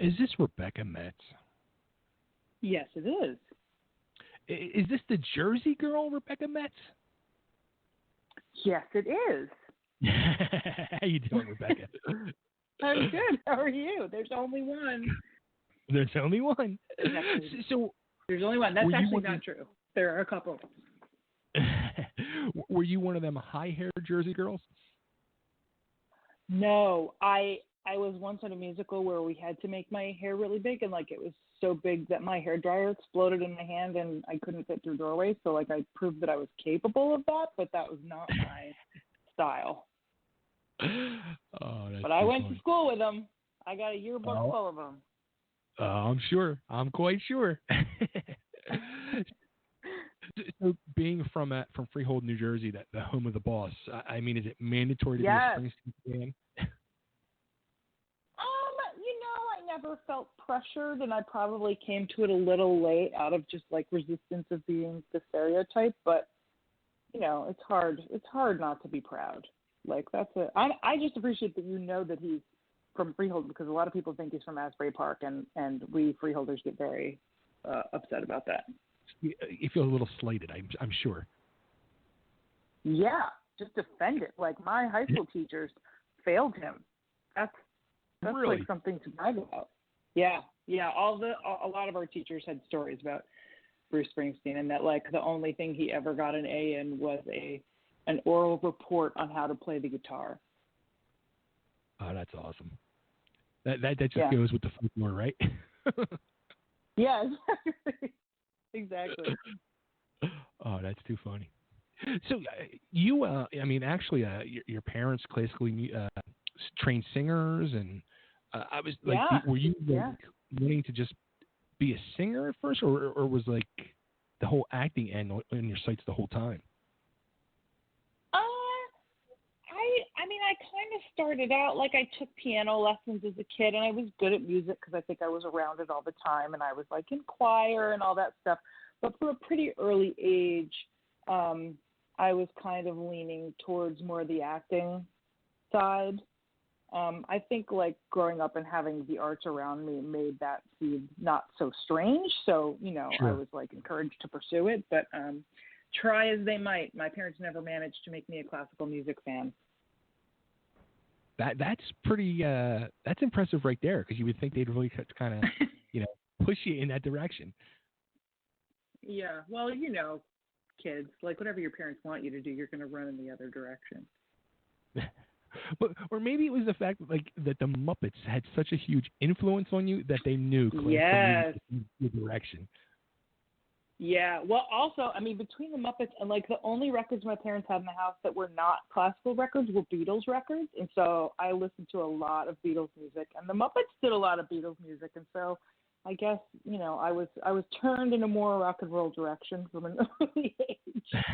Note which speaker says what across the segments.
Speaker 1: Is this Rebecca Metz?
Speaker 2: Yes, it is.
Speaker 1: Is this the Jersey girl, Rebecca Metz?
Speaker 2: Yes, it is.
Speaker 1: How you doing, Rebecca?
Speaker 2: I'm good. How are you? There's only one.
Speaker 1: There's only one. So
Speaker 2: there's only one. That's actually not true. There are a couple.
Speaker 1: Were you one of them high-haired Jersey girls?
Speaker 2: No, I was once in a musical where we had to make my hair really big, and like it was so big that my hairdryer exploded in my hand and I couldn't fit through doorways. So like I proved that I was capable of that, but that was not my style.
Speaker 1: Oh, that's
Speaker 2: but I went
Speaker 1: funny.
Speaker 2: to school with them. I got a yearbook full of them.
Speaker 1: I'm sure. I'm quite sure. So being from Freehold, New Jersey, the home of the boss, I mean, is it mandatory to be a Springsteen fan?
Speaker 2: I never felt pressured, and I probably came to it a little late out of just like resistance of being the stereotype. But it's hard. It's hard not to be proud. Like I just appreciate that that he's from Freehold, because a lot of people think he's from Asbury Park, and we Freeholders get very upset about that.
Speaker 1: You feel a little slighted, I'm sure.
Speaker 2: Yeah, just offended. Like my high school teachers failed him. That's
Speaker 1: really?
Speaker 2: like something to brag about. Yeah. A lot of our teachers had stories about Bruce Springsteen, and that like the only thing he ever got an A in was an oral report on how to play the guitar.
Speaker 1: Oh, that's awesome. That just goes with the folklore, right?
Speaker 2: Yeah, exactly.
Speaker 1: Oh, that's too funny. So you, your parents classically trained singers, and I was like, were you wanting to just be a singer at first, or was like the whole acting end in your sights the whole time?
Speaker 2: I kind of started out, like I took piano lessons as a kid, and I was good at music because I think I was around it all the time, and I was like in choir and all that stuff. But from a pretty early age, I was kind of leaning towards more the acting side. I think like growing up and having the arts around me made that seed not so strange. So,
Speaker 1: Sure.
Speaker 2: I was like encouraged to pursue it, but try as they might, my parents never managed to make me a classical music fan.
Speaker 1: That's pretty. That's impressive right there, because you would think they'd really kind of, push you in that direction.
Speaker 2: Yeah, well, kids, like whatever your parents want you to do, you're going to run in the other direction.
Speaker 1: But, or maybe it was the fact that the Muppets had such a huge influence on you that they knew classical music was the direction.
Speaker 2: Yeah, well, also, between the Muppets and, like, the only records my parents had in the house that were not classical records were Beatles records, and so I listened to a lot of Beatles music, and the Muppets did a lot of Beatles music, and so I guess, I was turned in a more rock and roll direction from an early age.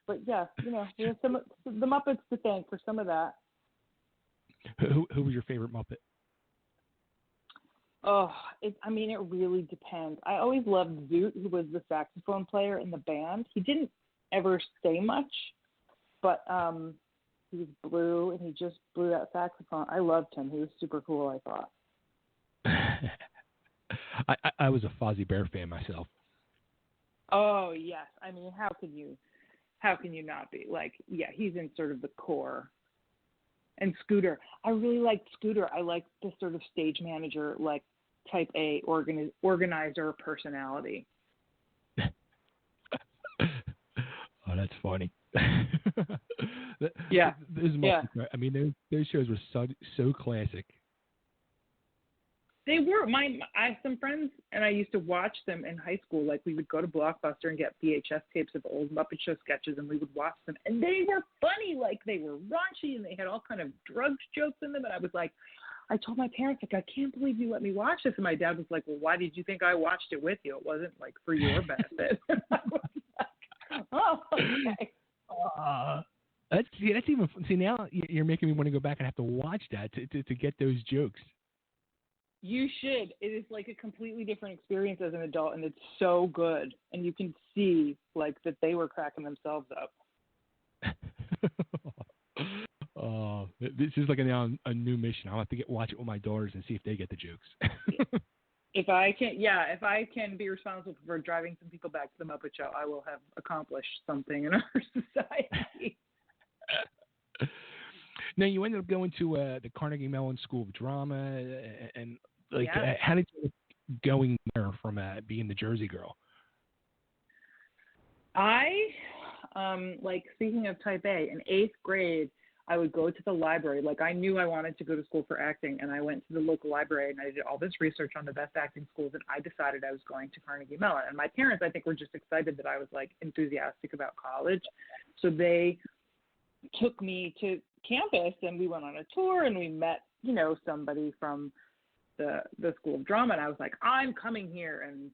Speaker 2: But, yeah, we have the Muppets to thank for some of that.
Speaker 1: Who was your favorite Muppet?
Speaker 2: Oh, it really depends. I always loved Zoot, who was the saxophone player in the band. He didn't ever say much, but he was blue, and he just blew that saxophone. I loved him. He was super cool, I thought.
Speaker 1: I was a Fozzie Bear fan myself.
Speaker 2: Oh, yes. How can you not be? Like, yeah, he's in sort of the core. And Scooter. I really liked Scooter. I liked the sort of stage manager, like type A organizer personality.
Speaker 1: Oh, that's funny.
Speaker 2: Yeah.
Speaker 1: Those shows were so classic.
Speaker 2: They were. Some friends and I used to watch them in high school. Like, we would go to Blockbuster and get VHS tapes of old Muppet Show sketches, and we would watch them. And they were funny. Like, they were raunchy, and they had all kind of drugs jokes in them. And I was like, I told my parents, like, I can't believe you let me watch this. And my dad was like, well, why did you think I watched it with you? It wasn't, like, for your benefit. I was like, oh, okay.
Speaker 1: That's even. See, now you're making me want to go back and have to watch that to get those jokes.
Speaker 2: You should. It is like a completely different experience as an adult, and it's so good. And you can see, like, that they were cracking themselves up.
Speaker 1: This is like a new mission. I'll have to watch it with my daughters and see if they get the jokes.
Speaker 2: If I can be responsible for driving some people back to the Muppet Show, I will have accomplished something in our society.
Speaker 1: Now, you ended up going to the Carnegie Mellon School of Drama, and how did you going there from being the Jersey girl?
Speaker 2: Speaking of type A, in 8th grade, I would go to the library. Like, I knew I wanted to go to school for acting, and I went to the local library, and I did all this research on the best acting schools, and I decided I was going to Carnegie Mellon. And my parents, I think, were just excited that I was, like, enthusiastic about college. So they took me to campus, and we went on a tour, and we met, somebody from the School of Drama, and I was like, I'm coming here. And,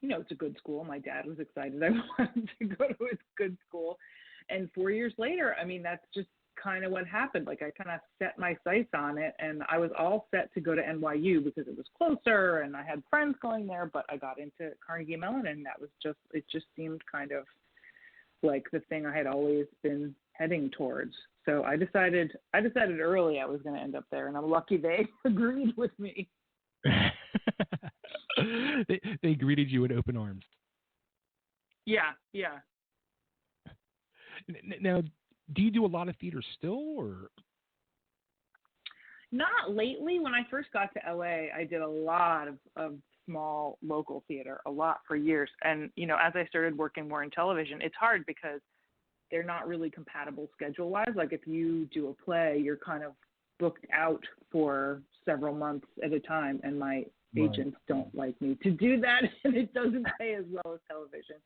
Speaker 2: it's a good school. My dad was excited I wanted to go to a good school. And 4 years later, I mean, that's just kind of what happened. Like, I kind of set my sights on it, and I was all set to go to NYU because it was closer and I had friends going there, but I got into Carnegie Mellon, and it just seemed kind of like the thing I had always been heading towards. So I decided early I was going to end up there, and I'm lucky they agreed with me.
Speaker 1: They greeted you with open arms.
Speaker 2: Yeah.
Speaker 1: Now, do you do a lot of theater still, or?
Speaker 2: Not lately. When I first got to LA, I did a lot of small local theater, a lot for years. And, as I started working more in television, it's hard because they're not really compatible schedule-wise. Like, if you do a play, you're kind of booked out for several months at a time, and my agents don't like me to do that, and it doesn't pay as well as television.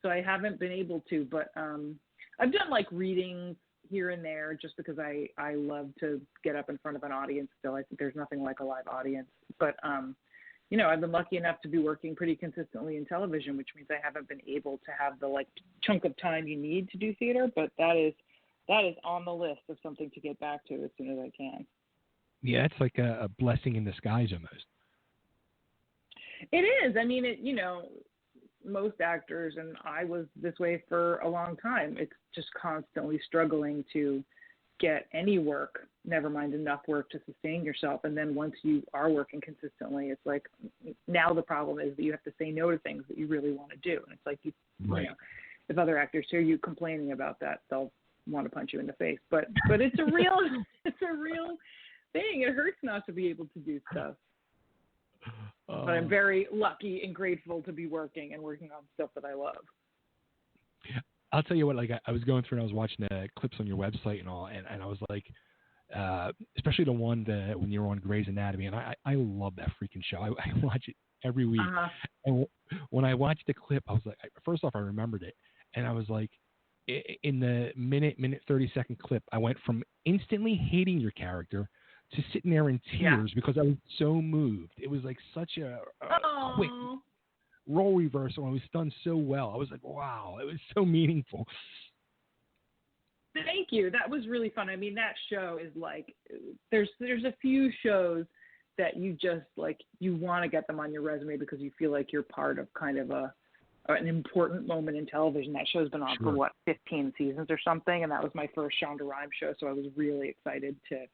Speaker 2: So I haven't been able to, but I've done like readings here and there just because I love to get up in front of an audience still. I think there's nothing like a live audience. But, I've been lucky enough to be working pretty consistently in television, which means I haven't been able to have the like chunk of time you need to do theater. But that is on the list of something to get back to as soon as I can.
Speaker 1: Yeah, it's like a blessing in disguise almost.
Speaker 2: It is. I mean, most actors, and I was this way for a long time, it's just constantly struggling to get any work, never mind enough work to sustain yourself. And then once you are working consistently, it's like now the problem is that you have to say no to things that you really want to do. And it's like, if other actors hear you complaining about that, they'll want to punch you in the face. But it's a real thing. It hurts not to be able to do stuff. But I'm very lucky and grateful to be working on stuff that I love.
Speaker 1: I'll tell you what, like I was going through and I was watching the clips on your website and all, and I was like, especially the one when you were on Grey's Anatomy, and I love that freaking show. I watch it every week. Uh-huh. And when I watched the clip, I was like, first off, I remembered it, and I was like, in the minute 30-second clip, I went from instantly hating your character to sitting there in tears because I was so moved. It was like such a quick role reversal, and it was done so well. I was like, wow, it was so meaningful.
Speaker 2: Thank you. That was really fun. I mean, that show is like, there's a few shows that you just like, you want to get them on your resume because you feel like you're part of kind of an important moment in television. That show's been on for 15 seasons or something, and that was my first Shonda Rhimes show, so I was really excited to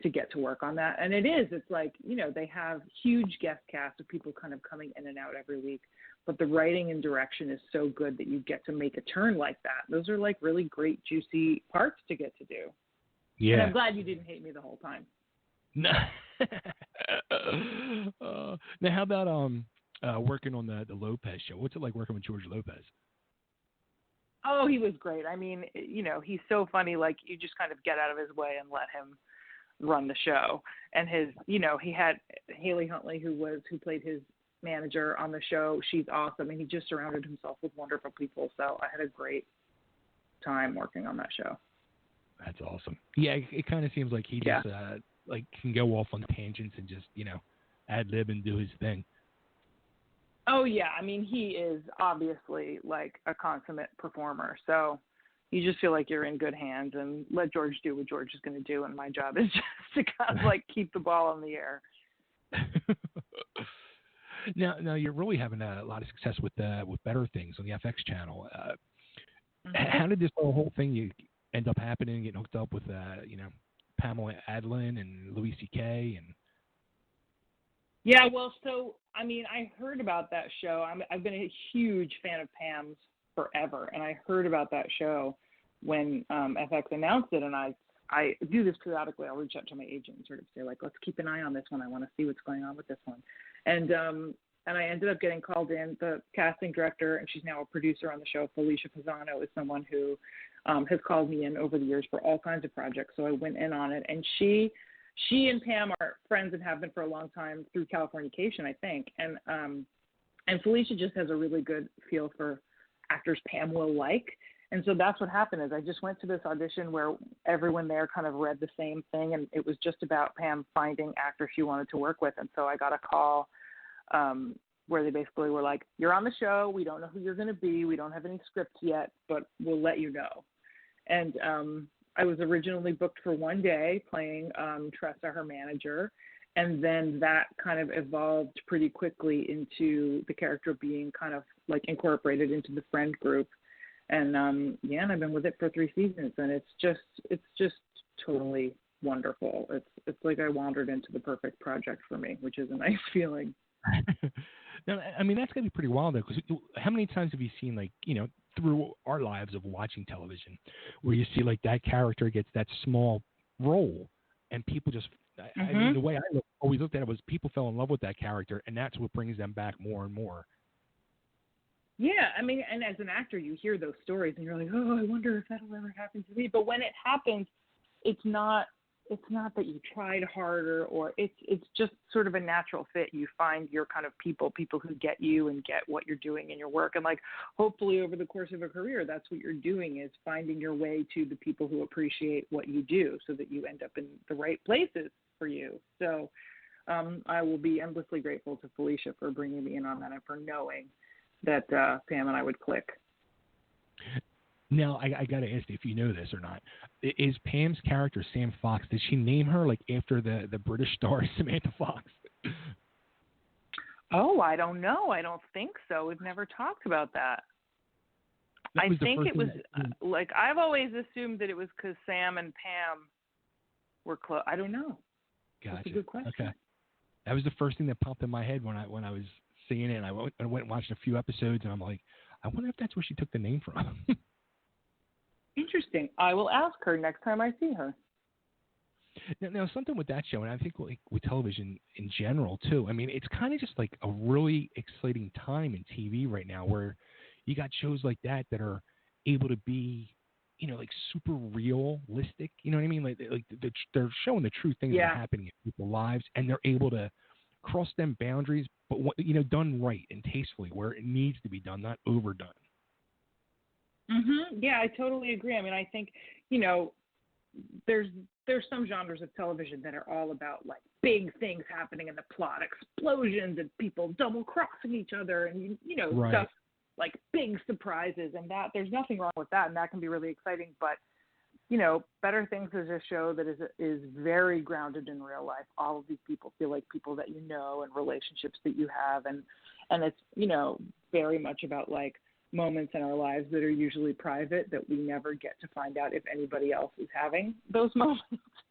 Speaker 2: get to work on that. And it's like, they have huge guest cast of people kind of coming in and out every week, but the writing and direction is so good that you get to make a turn like that. Those are like really great, juicy parts to get to do. Yeah. And I'm glad you didn't hate me the whole time.
Speaker 1: No. Now, how about working on the Lopez show? What's it like working with George Lopez?
Speaker 2: Oh, he was great. I mean, he's so funny. Like, you just kind of get out of his way and let him run the show. And he had Haley Huntley, who played his manager on the show. She's awesome, and he just surrounded himself with wonderful people. So I had a great time working on that show.
Speaker 1: That's awesome. Yeah, it kind of seems like he just like can go off on tangents and just ad lib and do his thing.
Speaker 2: Oh yeah, I mean, he is obviously like a consummate performer. So you just feel like you're in good hands, and let George do what George is going to do, and my job is just to kind of like keep the ball in the air.
Speaker 1: Now you're really having a lot of success with Better Things on the FX channel. How did this whole thing end up happening, getting hooked up with Pamela Adlon and Louis C.K. and.
Speaker 2: Yeah, well, so I mean, I heard about that show. I've been a huge fan of Pam's forever, and I heard about that show when FX announced it, and I do this periodically. I'll reach out to my agent and sort of say, like, let's keep an eye on this one. I want to see what's going on with this one. And I ended up getting called in. The casting director, and she's now a producer on the show, Felicia Pisano, is someone who has called me in over the years for all kinds of projects. So I went in on it, and she and Pam are friends and have been for a long time through Californication, I think. And Felicia just has a really good feel for actors Pam will like. And so that's what happened is I just went to this audition where everyone there kind of read the same thing, and it was just about Pam finding actors she wanted to work with. And so I got a call where they basically were like, you're on the show. We don't know who you're going to be. We don't have any scripts yet, but we'll let you know. And I was originally booked for one day playing Tressa, her manager, and then that kind of evolved pretty quickly into the character being kind of like incorporated into the friend group. And and I've been with it for 3 seasons, and it's just totally wonderful. It's like I wandered into the perfect project for me, which is a nice feeling.
Speaker 1: Now, I mean, that's gonna be pretty wild though, because how many times have you seen, like, through our lives of watching television, where you see like that character gets that small role, and people just, I mean, the way I always looked at it was people fell in love with that character, and that's what brings them back more and more.
Speaker 2: Yeah, I mean, and as an actor, you hear those stories, and you're like, oh, I wonder if that'll ever happen to me. But when it happens, it's not that you tried harder, or it's just sort of a natural fit. You find your kind of people who get you and get what you're doing in your work. And like, hopefully over the course of a career, that's what you're doing, is finding your way to the people who appreciate what you do so that you end up in the right places for you. So I will be endlessly grateful to Felicia for bringing me in on that and for knowing that Pam and I would click.
Speaker 1: Now, I got to ask you if you know this or not. Is Pam's character, Sam Fox, did she name her like after the British star Samantha Fox?
Speaker 2: Oh, I don't know. I don't think so. We've never talked about that. I think it was like, I've always assumed that it was because Sam and Pam were close. I don't know.
Speaker 1: Gotcha.
Speaker 2: That's a good question.
Speaker 1: Okay. That was the first thing that popped in my head when I was seeing it. And I went and watched a few episodes, and I'm like, I wonder if that's where she took the name from.
Speaker 2: Interesting. I will ask her next time I see her.
Speaker 1: Now, something with that show, and I think like with television in general too. I mean, it's kind of just like a really exciting time in TV right now, where you got shows like that are able to be, like super realistic. You know what I mean? Like they're showing the true things that are happening in people's lives, and they're able to cross them boundaries, but done right and tastefully, where it needs to be done, not overdone.
Speaker 2: Yeah, I totally agree. I mean, I think, there's some genres of television that are all about like big things happening in the plot, explosions and people double crossing each other, and
Speaker 1: right.
Speaker 2: Stuff like big surprises, and that there's nothing wrong with that, and that can be really exciting. But Better Things is a show that is very grounded in real life. All of these people feel like people that you know and relationships that you have, and it's very much about like moments in our lives that are usually private that we never get to find out if anybody else is having those moments.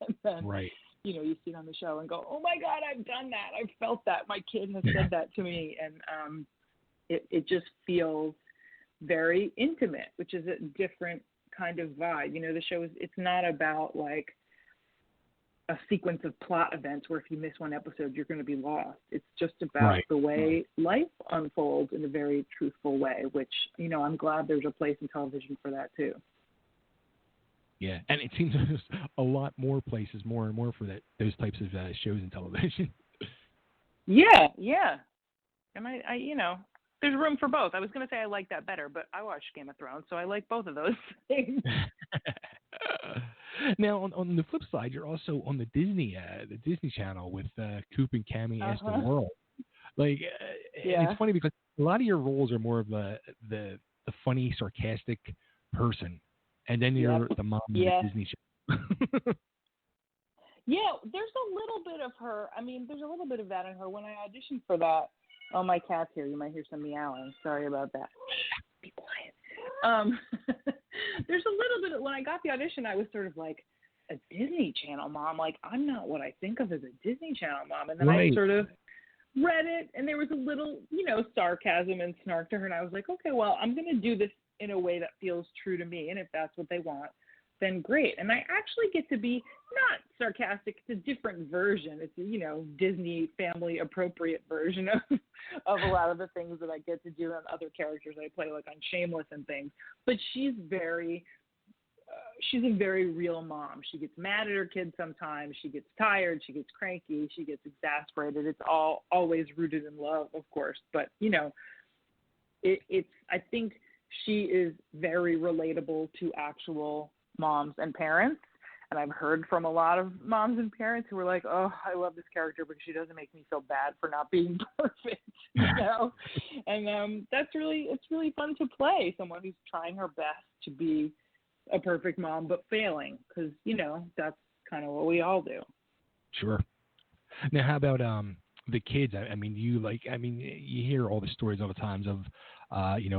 Speaker 2: And then,
Speaker 1: right.
Speaker 2: You see it on the show and go, oh my God, I've done that. I've felt that. My kid has said that to me. And it just feels very intimate, which is a different kind of vibe. The show it's not about like a sequence of plot events where if you miss one episode, you're going to be lost. It's just about the way life unfolds in a very truthful way, which, I'm glad there's a place in television for that too.
Speaker 1: Yeah. And it seems there's a lot more places, more and more for those types of shows in television.
Speaker 2: Yeah. And I there's room for both. I was going to say I like that better, but I watched Game of Thrones, so I like both of those things.
Speaker 1: Now, on the flip side, you're also on the Disney Channel with Coop and Cami Ask the World. Like, and it's funny because a lot of your roles are more of the funny, sarcastic person, and then you're the mom of the Disney Channel.
Speaker 2: Yeah, there's a little bit of her. I mean, there's a little bit of that in her. When I auditioned for that, oh, my cat's here. You might hear some meowing. Sorry about that. Be quiet. there's a little bit of, when I got the audition, I was sort of like, a Disney Channel mom? Like, I'm not what I think of as a Disney Channel mom. And then I sort of read it, and there was a little, sarcasm and snark to her, and I was like, okay, well, I'm going to do this in a way that feels true to me, and if that's what they want, then great. And I actually get to be not sarcastic. It's a different version. It's a, Disney family appropriate version of a lot of the things that I get to do on other characters I play, like on Shameless and things. But she's a very real mom. She gets mad at her kids sometimes. She gets tired. She gets cranky. She gets exasperated. It's all always rooted in love, of course. But, I think she is very relatable to actual moms and parents. And I've heard from a lot of moms and parents who are like, oh, I love this character because she doesn't make me feel bad for not being perfect, And it's really fun to play someone who's trying her best to be a perfect mom, but failing, because, that's kind of what we all do.
Speaker 1: Sure. Now, how about the kids? I mean, you hear all the stories all the times of,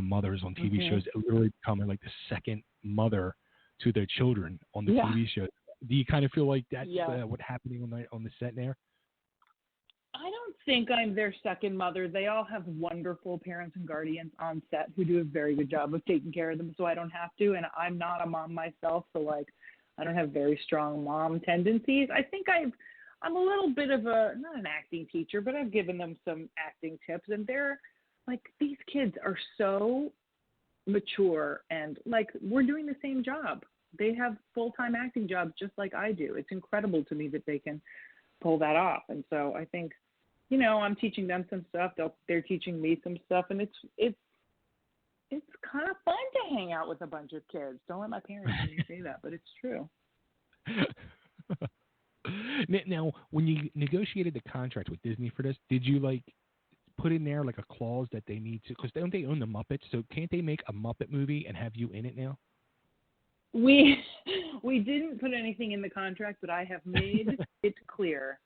Speaker 1: mothers on TV shows literally becoming like the second mother to their children on the TV show. Do you kind of feel like that's what's happening on the set there?
Speaker 2: I don't think I'm their second mother. They all have wonderful parents and guardians on set who do a very good job of taking care of them, so I don't have to. And I'm not a mom myself, so I don't have very strong mom tendencies. I think I'm a little bit of not an acting teacher, but I've given them some acting tips, and they're like, these kids are so mature, and we're doing the same job. They have full-time acting jobs just like I do. It's incredible to me that they can pull that off. And so I think, I'm teaching them some stuff. They're teaching me some stuff, and it's kind of fun to hang out with a bunch of kids. Don't let my parents hear me say that, but it's true.
Speaker 1: Now, when you negotiated the contract with Disney for this, did you put in there a clause that they need to, because don't they own the Muppets? So can't they make a Muppet movie and have you in it now?
Speaker 2: We didn't put anything in the contract, but I have made it clear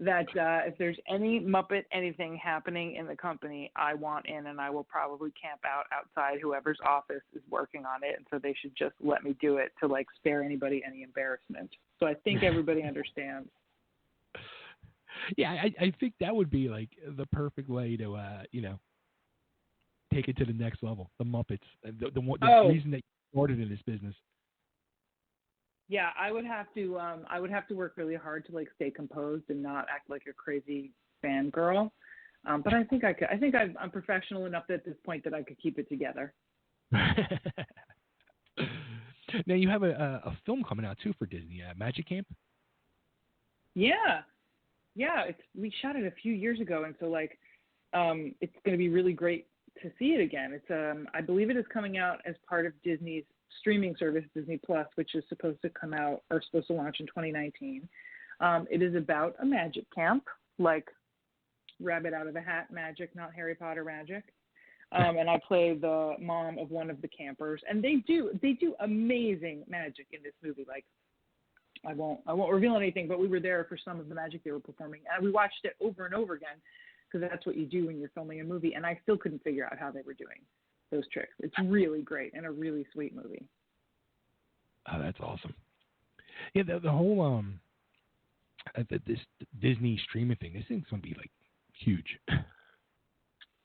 Speaker 2: that if there's any Muppet anything happening in the company, I want in, and I will probably camp out outside whoever's office is working on it, and so they should just let me do it to spare anybody any embarrassment. So I think everybody understands.
Speaker 1: Yeah, I think that would be the perfect way to take it to the next level. The Muppets, the reason that you started in this business.
Speaker 2: Yeah, I would have to work really hard to stay composed and not act like a crazy fangirl. But I think I could. I think I'm professional enough at this point that I could keep it together.
Speaker 1: Now you have a film coming out too for Disney, Magic Camp.
Speaker 2: Yeah. We shot it a few years ago, and so it's going to be really great to see it again. It's I believe it is coming out as part of Disney's streaming service, Disney Plus, which is supposed to launch in 2019. It is about a magic camp, like rabbit out of a hat magic, not Harry Potter magic. And I play the mom of one of the campers, and they do amazing magic in this movie. I won't reveal anything, but we were there for some of the magic they were performing, and we watched it over and over again because that's what you do when you're filming a movie. And I still couldn't figure out how they were doing those tricks. It's really great and a really sweet movie.
Speaker 1: Oh, that's awesome. Yeah, the whole this Disney streaming thing, this thing's gonna be huge.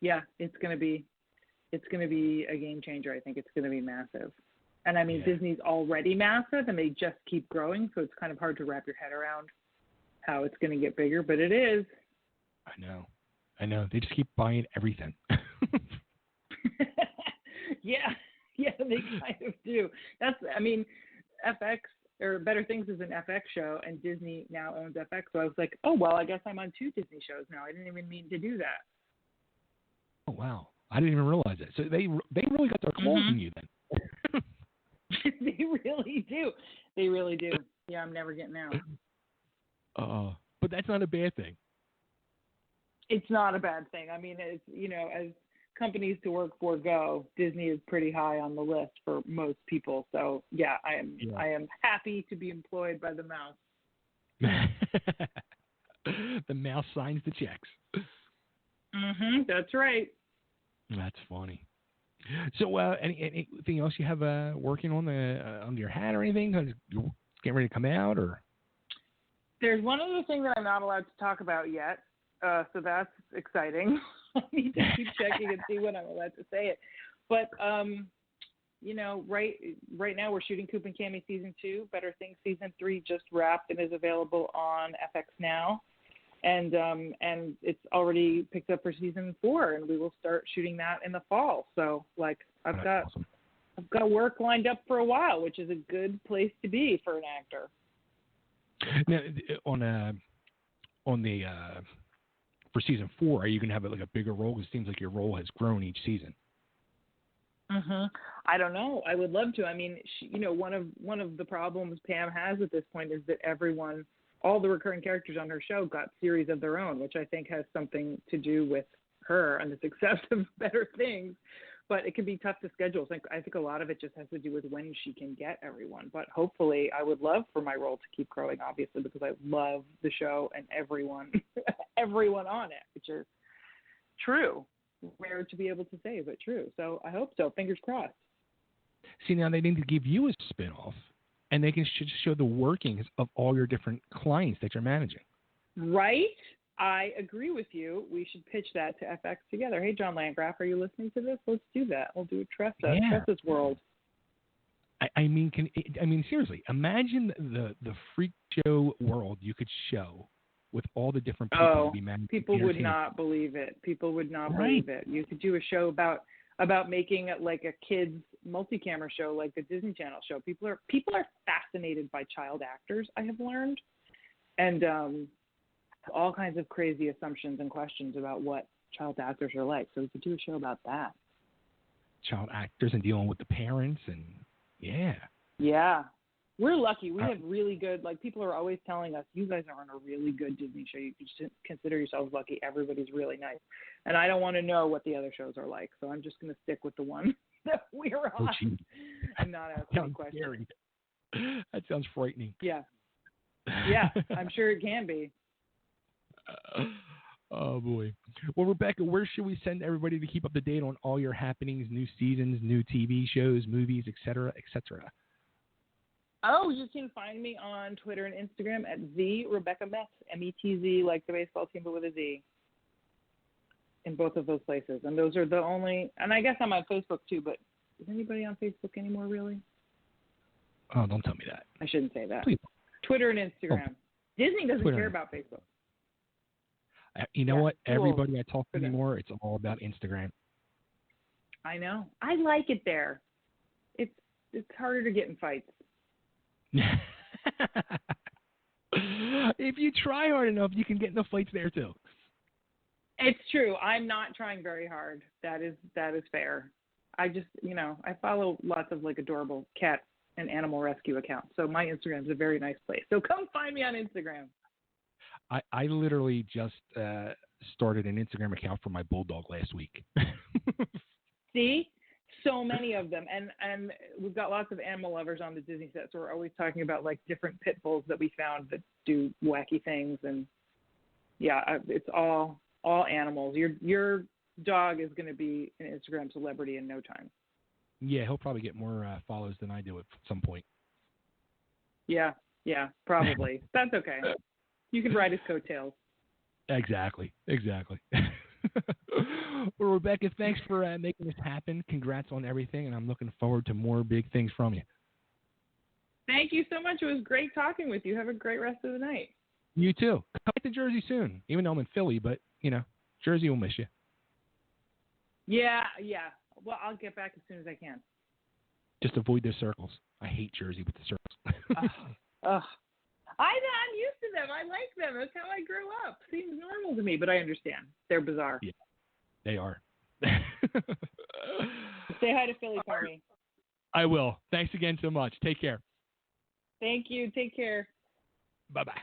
Speaker 2: Yeah, it's gonna be a game changer. I think it's gonna be massive. And I mean, Disney's already massive, and they just keep growing, so it's kind of hard to wrap your head around how it's gonna get bigger, but it is.
Speaker 1: I know. They just keep buying everything.
Speaker 2: Yeah, they kind of do. FX or Better Things is an FX show, and Disney now owns FX. So I was like, oh, well, I guess I'm on 2 Disney shows now. I didn't even mean to do that.
Speaker 1: Oh, wow. I didn't even realize that. So they really got their claws in you then.
Speaker 2: They really do. Yeah, I'm never getting out.
Speaker 1: But that's not a bad thing.
Speaker 2: It's not a bad thing. I mean, it's, as companies to work for go, Disney is pretty high on the list for most people. So yeah, I am happy to be employed by the mouse.
Speaker 1: The mouse signs the checks.
Speaker 2: That's right.
Speaker 1: That's funny. So, anything else you have working on under your hat or anything? You're getting ready to come out, or?
Speaker 2: There's one other thing that I'm not allowed to talk about yet, so that's exciting. I need to keep checking and see when I'm allowed to say it. But right now we're shooting Coop and Cami season 2. Better Things season 3 just wrapped and is available on FX now. And it's already picked up for season 4, and we will start shooting that in the fall. So I've got work lined up for a while, which is a good place to be for an actor.
Speaker 1: Now, for season 4, are you going to have a bigger role? Because it seems like your role has grown each season.
Speaker 2: I don't know. I would love to. I mean, one of the problems Pam has at this point is that all the recurring characters on her show got series of their own, which I think has something to do with her and the success of Better Things. But it can be tough to schedule. So I think a lot of it just has to do with when she can get everyone. But hopefully, I would love for my role to keep growing, obviously, because I love the show and everyone on it, which is true. Rare to be able to say, but true. So I hope so. Fingers crossed.
Speaker 1: See, now they need to give you a spinoff, and they can show the workings of all your different clients that you're managing.
Speaker 2: Right? I agree with you. We should pitch that to FX together. Hey, John Landgraf, are you listening to this? Let's do that. We'll do Tressa's World.
Speaker 1: I mean, seriously, imagine the freak show world you could show with all the different people to be managing.
Speaker 2: People would not believe it. People would not believe it. You could do a show about making it like a kids multi-camera show, like the Disney Channel show. People are fascinated by child actors, I have learned, and all kinds of crazy assumptions and questions about what child actors are like. So we could do a show about that.
Speaker 1: Child actors and dealing with the parents, and yeah. We're lucky. We have really good, people are always telling us, you guys are on a really good Disney show. You should consider yourselves lucky. Everybody's really nice. And I don't want to know what the other shows are like, so I'm just going to stick with the one that we're on and not ask any questions. Scary. That sounds frightening.
Speaker 2: Yeah, I'm sure it can be.
Speaker 1: Oh, boy. Well, Rebecca, where should we send everybody to keep up to date on all your happenings, new seasons, new TV shows, movies, et cetera, et cetera?
Speaker 2: Oh, you can find me on Twitter and Instagram at @Rebecca Metz, METZ, like the baseball team, but with a Z. In both of those places. And those are the only, and I guess I'm on Facebook too, but is anybody on Facebook anymore, really?
Speaker 1: Oh, don't tell me that.
Speaker 2: I shouldn't say that.
Speaker 1: Please.
Speaker 2: Twitter and Instagram.
Speaker 1: Oh.
Speaker 2: Disney doesn't care about Facebook.
Speaker 1: You know what? Cool. Everybody I talk to anymore, it's all about Instagram.
Speaker 2: I know. I like it there. It's harder to get in fights.
Speaker 1: If you try hard enough, you can get in the fights there too.
Speaker 2: It's true. I'm not trying very hard. That is fair. I just, I follow lots of adorable cat and animal rescue accounts. So my Instagram is a very nice place. So come find me on Instagram.
Speaker 1: I literally just started an Instagram account for my bulldog last week.
Speaker 2: See? So many of them, and we've got lots of animal lovers on the Disney set, so we're always talking about different pit bulls that we found that do wacky things, and it's all animals. Your dog is going to be an Instagram celebrity in no time. Yeah, he'll probably get more follows than I do at some point. Yeah, probably. That's okay. You can ride his coattails. Exactly. Well, Rebecca, thanks for making this happen. Congrats on everything, and I'm looking forward to more big things from you. Thank you so much. It was great talking with you. Have a great rest of the night. You too. Come back to Jersey soon, even though I'm in Philly, but, Jersey will miss you. Yeah. Well, I'll get back as soon as I can. Just avoid the circles. I hate Jersey with the circles. I'm used to them. I like them. That's how I grew up. Seems normal to me, but I understand. They're bizarre. Yeah, they are. Say hi to Philly for me. I will. Thanks again so much. Take care. Thank you. Take care. Bye-bye.